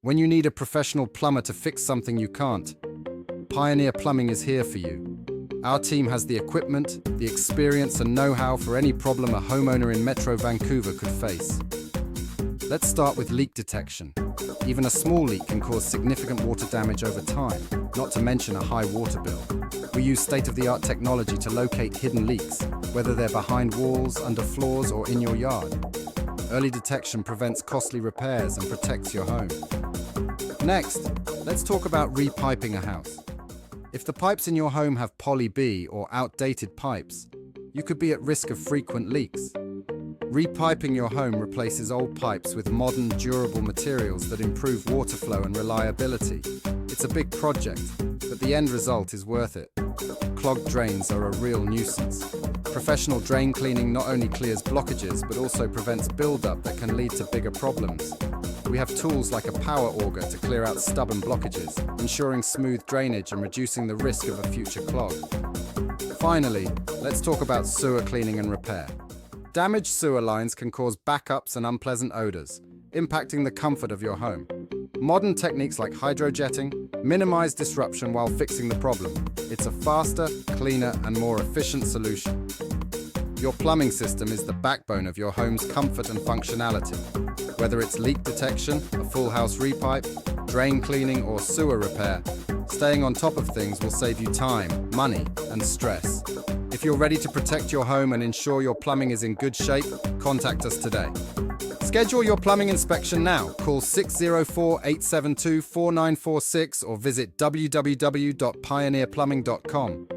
When you need a professional plumber to fix something you can't, Pioneer Plumbing is here for you. Our team has the equipment, the experience and know-how for any problem a homeowner in Metro Vancouver could face. Let's start with leak detection. Even a small leak can cause significant water damage over time, not to mention a high water bill. We use state-of-the-art technology to locate hidden leaks, whether they're behind walls, under floors, or in your yard. Early detection prevents costly repairs and protects your home. Next, let's talk about repiping a house. If the pipes in your home have poly B or outdated pipes, you could be at risk of frequent leaks. Repiping your home replaces old pipes with modern, durable materials that improve water flow and reliability. It's a big project, but the end result is worth it. Clogged drains are a real nuisance. Professional drain cleaning not only clears blockages, but also prevents buildup that can lead to bigger problems. We have tools like a power auger to clear out stubborn blockages, ensuring smooth drainage and reducing the risk of a future clog. Finally, let's talk about sewer cleaning and repair. Damaged sewer lines can cause backups and unpleasant odors, impacting the comfort of your home. Modern techniques like hydrojetting minimize disruption while fixing the problem. It's a faster, cleaner, and more efficient solution. Your plumbing system is the backbone of your home's comfort and functionality. Whether it's leak detection, a full house repipe, drain cleaning, or sewer repair, staying on top of things will save you time, money, and stress. If you're ready to protect your home and ensure your plumbing is in good shape, contact us today. Schedule your plumbing inspection now. Call 604-872-4946 or visit www.pioneerplumbing.com.